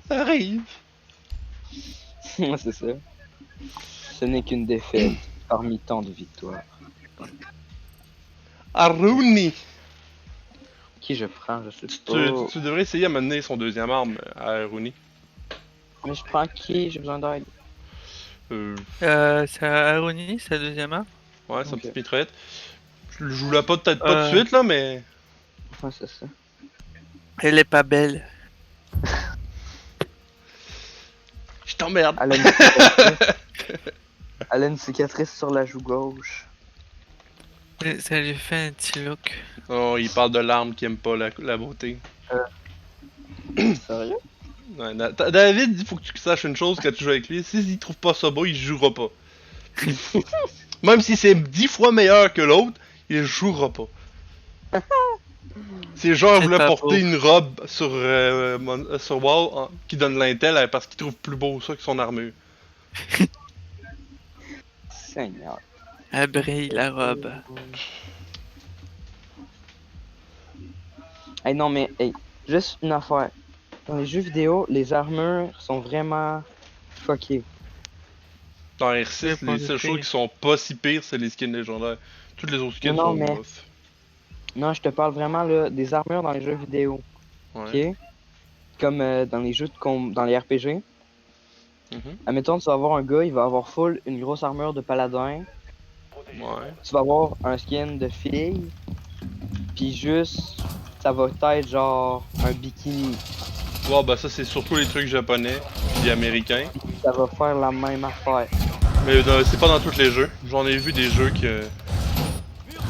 Ça arrive. Ouais, c'est ça. Ce n'est qu'une défaite parmi tant de victoires. Aruni! Qui je prends, je sais Tu, pas. tu devrais essayer à mener son deuxième arme à Aruni. Mais je prends qui? J'ai besoin d'aide. Euh, C'est Aroni, sa deuxième arme. ouais, sa Ok. petite mitraillette. Je joue la pas peut-être pas de Euh, suite là, mais. Ouais, c'est ça. Elle est pas belle. Je t'emmerde. Elle a une cicatrice. Elle a une cicatrice sur la joue gauche. Ça lui fait un petit look. Oh, il parle de l'arme qui aime pas la beauté. Sérieux? Ouais, David, il faut que tu saches une chose quand tu joues avec lui. S'il trouve pas ça beau, il jouera pas. Même si c'est 10 fois meilleur que l'autre, il jouera pas. C'est genre, C'est voulait pas porter beau. une robe sur WoW qui donne l'intel parce qu'il trouve plus beau ça que son armure. Seigneur. Elle brille, la robe. Hey, non, mais, hey, juste une affaire. Dans les jeux vidéo, les armures sont vraiment fuckées. Dans Oui, R6, pour les les seules choses filles. qui sont pas si pires, c'est les skins légendaires. Toutes les autres skins Non, sont mais, bof. non, je te parle vraiment là, des armures dans les jeux vidéo. Ouais. Ok? Comme dans les jeux dans les RPG. Mhm. Admettons, tu vas avoir un gars, il va avoir full une grosse armure de paladin. Ouais. Tu vas avoir un skin de fille. Puis juste, ça va être genre un bikini. Bon, bah ça, c'est surtout les trucs japonais puis américains. Ça va faire la même affaire. Mais c'est pas dans tous les jeux. J'en ai vu des jeux que.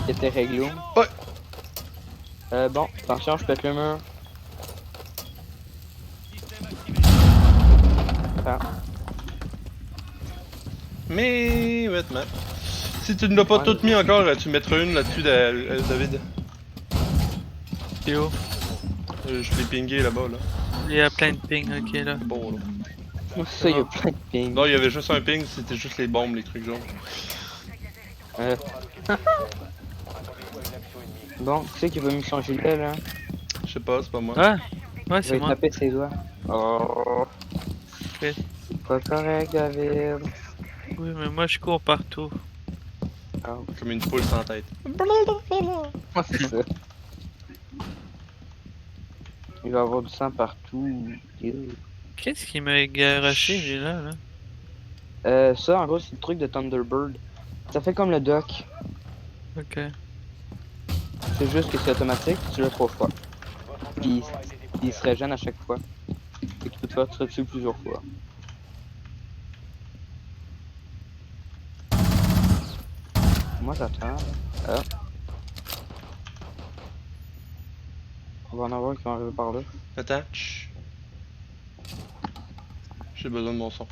Qui était réglo. Ouais. Bon, attention, je pète le mur. Ah. Mais, vêtements. Si tu ne l'as pas Ouais, toutes mis encore, tu mettras une là-dessus, David. Théo. Je l'ai pingé là-bas, là. Il y a plein de ping, ok là. C'est bon, là. Ça, il y a plein de ping. Non, il y avait juste un ping, c'était juste les bombes, les trucs jaunes. Euh. Bon, tu sais qu'il va mis son gilet là. Je sais pas, c'est pas moi. Ah, ouais, Il va c'est lui moi. taper ses doigts. Oh. Ok. C'est pas correct, David. Oui, mais moi je cours partout. Oh. Comme une poule sans tête. Ouais, c'est ça. Il va avoir du sang partout. Ew. Qu'est-ce qui m'a garoché, j'ai là? Ça, en gros, c'est le truc de Thunderbird. Ça fait comme le dock. Ok. C'est juste que c'est automatique, tu l'as 3 fois. Puis il se régène à chaque fois. Et tu peux te faire tirer dessus plusieurs fois. Moi j'attends. Ah. On va en avoir qui vont arriver par là. Attends. Chut. J'ai besoin de mon son.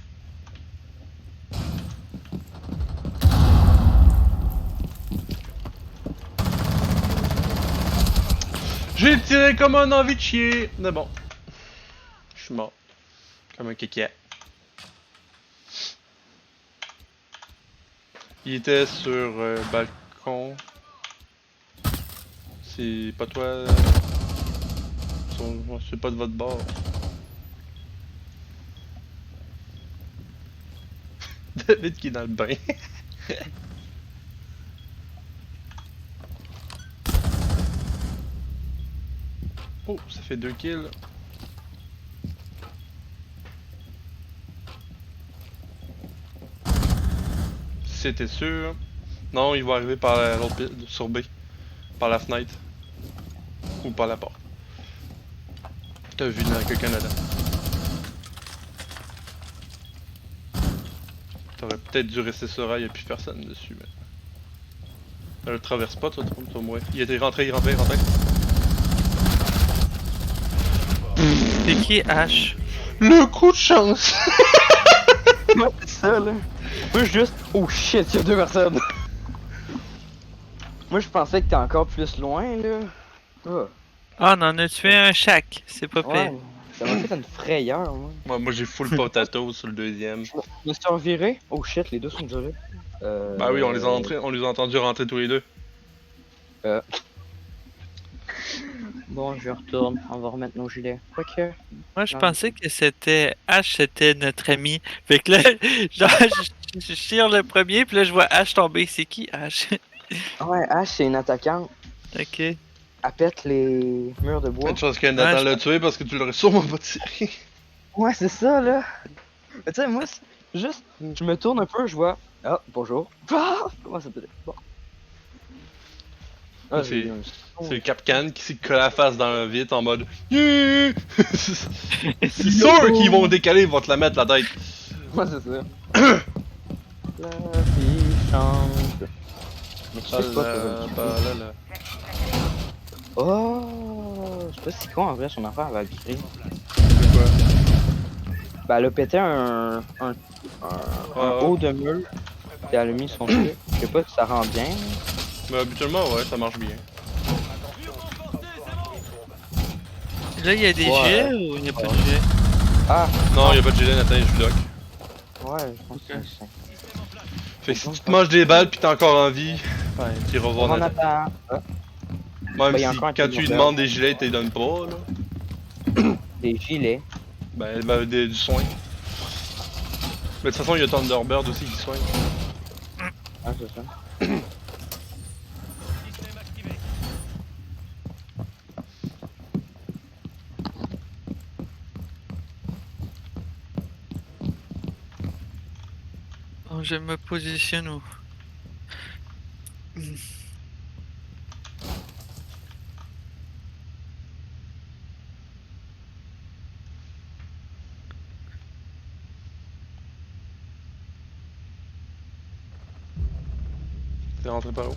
J'ai tiré comme un envie de chier. Mais bon. Je suis mort. Comme un kéké. Il était sur balcon. C'est pas toi. C'est pas de votre bord. David qui est dans le bain. Oh, ça fait 2 kills. C'était sûr. Non, il va arriver par l'autre sur B. Par la fenêtre. Ou par la porte. T'as vu quelqu'un là-dedans. T'aurais peut-être dû rester sur A, y'a plus personne dessus. Mais... Elle le traverse pas, toi, moi. Il était rentré, il rentrait. C'est qui H? Le coup de chance! Ouais, c'est ça là. Moi juste. Oh shit, il y a 2 personnes. Moi je pensais que t'es encore plus loin là. Ah. Ah, on en a tué un chaque. C'est pas Ouais. pire. Ça m'a fait une frayeur, moi. Moi j'ai full potato sur le deuxième. Je me suis reviré. Oh shit, les deux sont déjà là. Bah oui, on les a entendus rentrer tous les deux. Bon, je retourne. On va remettre nos gilets. Quoique. Moi, je Non. pensais que c'était Ash, c'était notre ami. Fait que là, genre, je tire le premier, puis là, je vois Ash tomber. C'est qui, Ash? Ouais, Ash, c'est une attaquante. Ok. Elle pète les murs de Il y a bois. une chance que Ouais, Nathan je l'a tué parce que tu l'aurais sûrement pas tiré. Ouais, c'est ça, là. Mais tu sais, moi, juste, je me tourne un peu, je vois. Ah, bonjour. Ah, comment ça peut être? Bon. Ah, j'ai C'est eu un c'est le Capcan qui s'est collé la face dans un vide en mode yeah! C'est sûr qu'ils vont décaler, ils vont te la mettre la tête. Ouais, c'est ça. La vie change. Mais tu sais quoi, que je vais le tuer? Là. Oh, c'est pas si con en vrai, son affaire va griller. C'est quoi? Ben, elle a pété un Ouais. haut de mur, et elle a mis son truc. Je sais pas si ça rend bien. Mais habituellement, ouais, ça marche bien. Là, il y a des Ouais. gilets ou il n'y a pas de gilets? Ah, Non, y'a pas de gilet, Nathan, je bloque. ouais, je pense que c'est ça. Fait que si tu te manges des balles pis t'es encore en vie, ben, tu revois On Nathan. attend. Ah, Même Ben, y a si encore un quand petit tu lui peu demandes des gilets, ils te les donnent pas, là. des gilets. Ben, du soin. Mais de toute façon, il y a Thunderbird aussi qui soigne. Ah, c'est ça. Bon, je me positionne où? T'es rentré par où?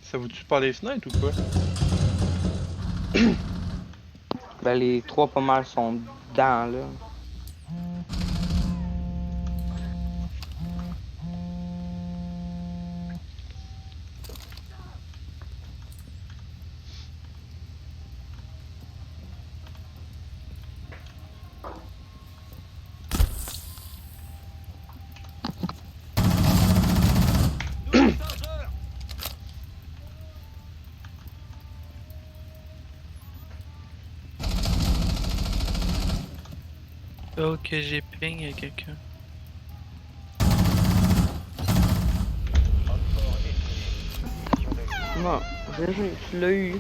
Ça vous tue par les fenêtres ou quoi? Ben, les trois pas mal sont dedans, là. Ok, j'ai ping, il y a quelqu'un. Non, tu l'as eu.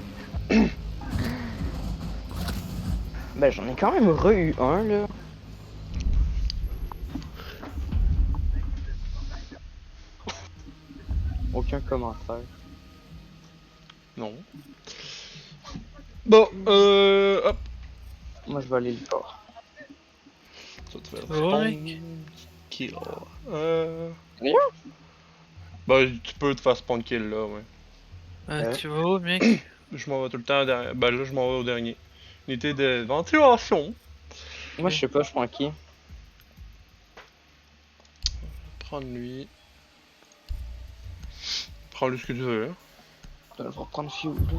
Ben, j'en ai quand même re-eu un, là. Aucun commentaire. Non. Bon, hop. Moi, je vais aller le voir. Ça te fait Ouais. spawn kill. Rien? Ben, tu peux te faire spawn kill là, ouais. Tu vas où, mec? Je m'en vais tout le temps derrière. Ben là, je m'en vais au dernier. Unité de ventilation. Moi, je sais pas, je prends qui. Prendre lui. Prends-lui ce que tu veux. Hein. Je vais reprendre Fuse, là.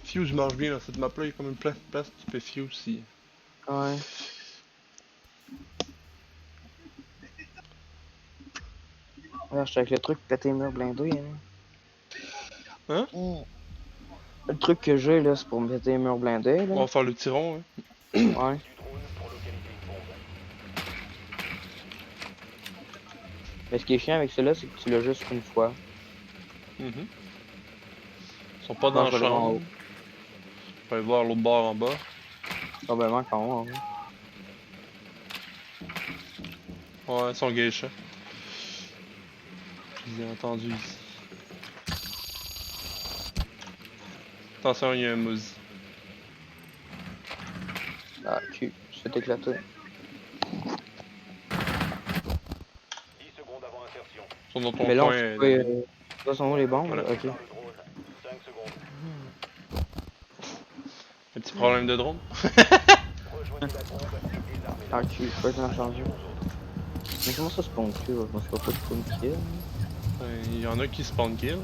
Fuse marche bien dans cette map là, il y a comme une place tu peux Fuse si. Ouais. Ouais, je suis avec le truc péter mur blindé, hein. Hein? Le truc que j'ai, là, c'est pour me péter les murs blindés, On là. va faire le tyron, hein. Ouais. Mais ce qui est chiant avec cela, c'est que tu l'as juste une fois. Mhm. Ils sont pas Moi, dans je la vais aller en chambre. haut. On va aller voir l'autre bord en bas. Probablement qu'en haut, hein. Ouais, ils sont geishas. Je les ai entendus ici. Attention, il y a un mouse. Ah, cul, je vais t'éclater. 10 secondes avant insertion. Ils sont dans ton Mais là, on coin. se fait... Là, sont où les bombes, Voilà. là? Ok. 5 secondes. Un petit problème de drone. Rejoignez la bombe et désarmez-la. Ah, cul, je peux être en changer. Mais comment ça spawn kill? Je me souviens pas de spawn kill. Il y en a qui spawn kill.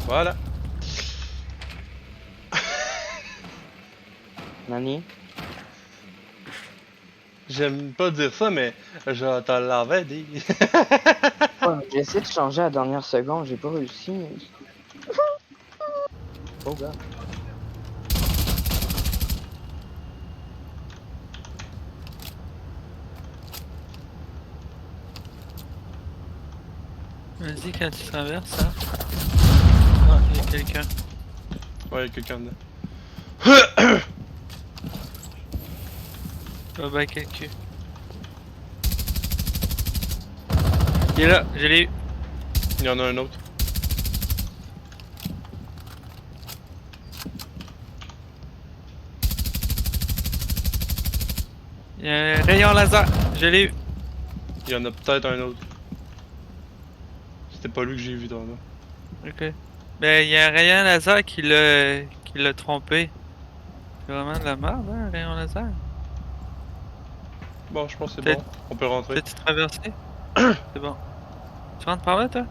Voilà. Nani? J'aime pas dire ça, mais je te l'avais dit. Ouais, j'ai essayé de changer à la dernière seconde, j'ai pas réussi. Mais... Oh gars. Vas-y, quand tu traverses, hein. Ah, il y a quelqu'un. Ouais, y'a quelqu'un dedans. Oh bah, quel cul. Il est là, je l'ai eu. Il y en a un autre. Il y a un rayon laser, je l'ai eu. Il y en a peut-être un autre. C'était pas lui que j'ai vu dans là. Ok. Ben, il y a un rayon laser qui l'a trompé. C'est vraiment de la merde, hein, un rayon laser. Bon, je pense que c'est Peut-être- bon. On peut rentrer. Peux-tu traverser? C'est bon. Tu rentres par là, toi?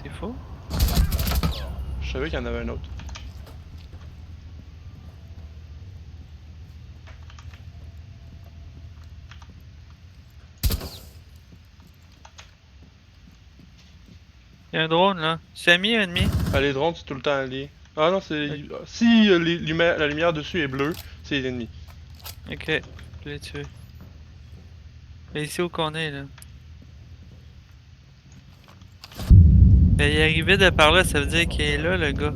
T'es faux? Je savais qu'il y en avait un autre. Il y a un drone, là. C'est ami ou ennemi? Ah, les drones, c'est tout le temps allié. Ah non, c'est. Si la lumière dessus est bleue, c'est l'ennemi. Ok, je l'ai tué. Mais ici où qu'on est, là. Ben, il est arrivé de par là, ça veut dire qu'il est là, le gars.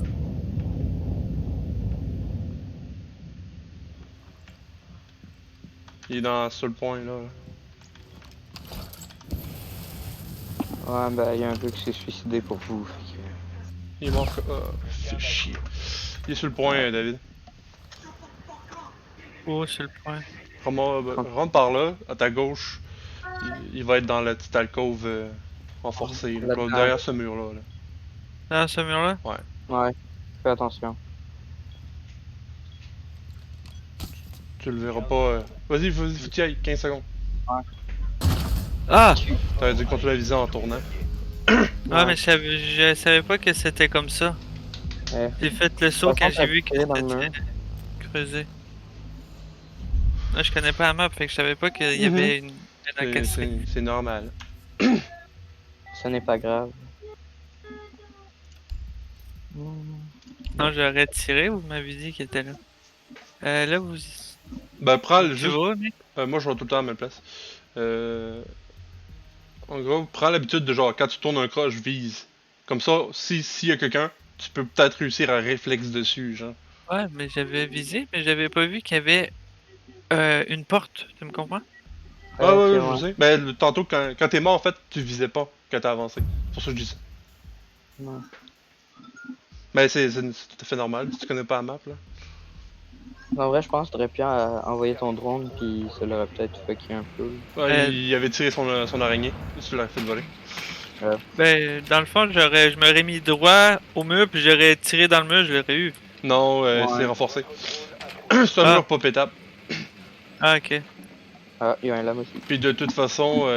Il est dans sur le point là. Ouais, bah y'a un gars qui s'est suicidé pour vous. Fait que... Il est mort. Fait chier. Il est sur le point, David. Oh, sur le point. Rentre par là, à ta gauche. Il va être dans la petite alcôve renforcée, là, Là-dedans. derrière ce mur là. Dans ce mur-là? Ouais, fais attention. Tu le verras pas. Vas-y, faut que tu y ailles, 15 secondes. Ah! T'aurais dû continuer à viser en tournant. Ah, mais je savais pas que c'était comme ça. Ouais. J'ai fait le saut De toute quand façon, j'ai vu que t'as tiré dans le c'était creusé. Là, je connais pas la map, fait que je savais pas qu'il y avait une encastrée. C'est normal. Ce n'est pas grave. Non, j'aurais tiré, vous m'avez dit qu'il était là. Là, vous. Ben, prends le Tu juste. vois, mec? Moi, je vais tout le temps à ma place. En gros, prends l'habitude de genre, quand tu tournes un croche, vise. Comme ça, s'il y a quelqu'un, tu peux peut-être réussir à réflexe dessus, genre. Ouais, mais j'avais visé, mais j'avais pas vu qu'il y avait une porte, tu me comprends? Ah ouais, ok, je sais. Ben, tantôt, quand t'es mort, en fait, tu visais pas quand t'as avancé. C'est pour ça que je dis ça. Ouais. Ben, c'est tout à fait normal, si tu connais pas la map, là. En vrai, je pense que t'aurais pu envoyer ton drone, puis ça l'aurait peut-être fucké un peu. Ouais, il avait tiré son araignée, tu l'aurais fait voler. Ben, dans le fond, je m'aurais mis droit au mur, puis j'aurais tiré dans le mur, je l'aurais eu. Non, Ouais. c'est renforcé. C'est un mur pas pétable. Ah, ok. Ah, il y a un lame aussi. Puis de toute façon,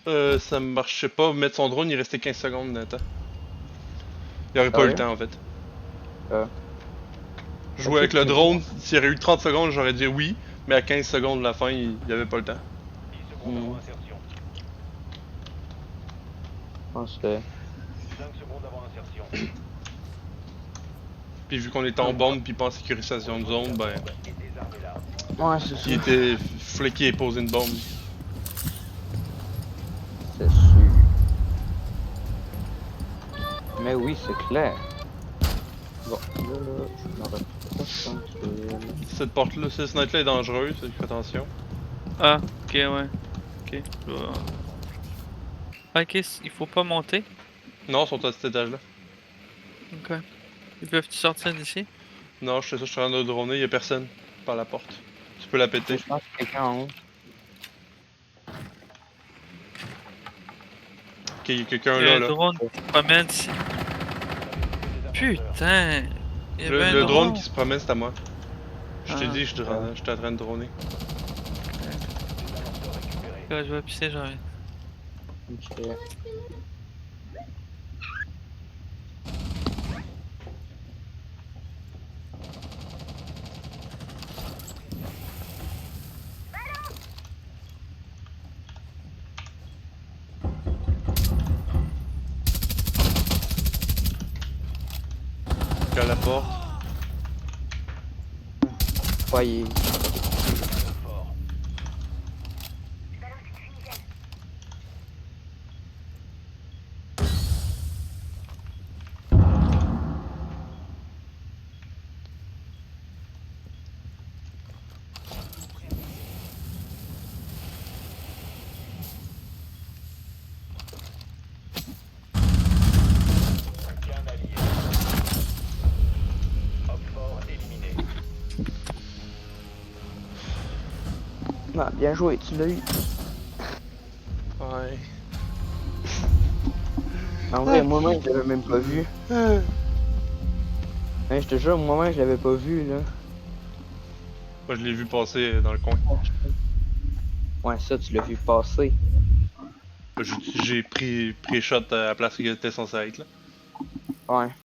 ça marchait pas. Mettre son drone, il restait 15 secondes de temps. Il aurait pas eu ouais? le temps en fait. Ah. Jouer Ok, avec le c'est drone, s'il y aurait eu 30 secondes, j'aurais dit oui. Mais à 15 secondes de la fin, il y avait pas le temps. 10 secondes avant insertion. Je pense que... 5 secondes avant insertion. Puis vu qu'on était en bombe puis pas en sécurisation de zone, ben, Désarmez l'arme. Ouais, c'est il sûr. était fliqué et posé une bombe. C'est sûr. Mais oui, c'est clair. Bon, là, je m'en rappelle pas tranquille. Cette porte-là, cette fenêtre-là est dangereuse, fait que fais attention. Ah, ok, ouais. Ok. Ok, il faut pas monter. Non, ils sont à cet étage-là. Ok. Ils peuvent-tu sortir d'ici? Non, je sais ça, je suis en train de droner, y a personne par la porte. Tu peux la péter. Je pense que quelqu'un en haut. qu'il y a quelqu'un Il y a là, un là. drone qui se promène ici. Putain! Il y avait un Le drone qui se promène, c'est à moi. Je t'ai Ah. dit, j'étais en train de droner. Là, je vais pisser, j'en reviens. Ok. À la porte. Ouais, il... Aucun allié. Hop fort éliminé. Ah, bien joué, tu l'as eu. Ouais. En vrai, moi-même, je l'avais même pas vu. Hein, je te jure, moi-même, je l'avais pas vu, là. Moi, je l'ai vu passer dans le coin. Ouais, ça, tu l'as vu passer. J'ai pris shot à la place qu'il était censé être là. Ouais.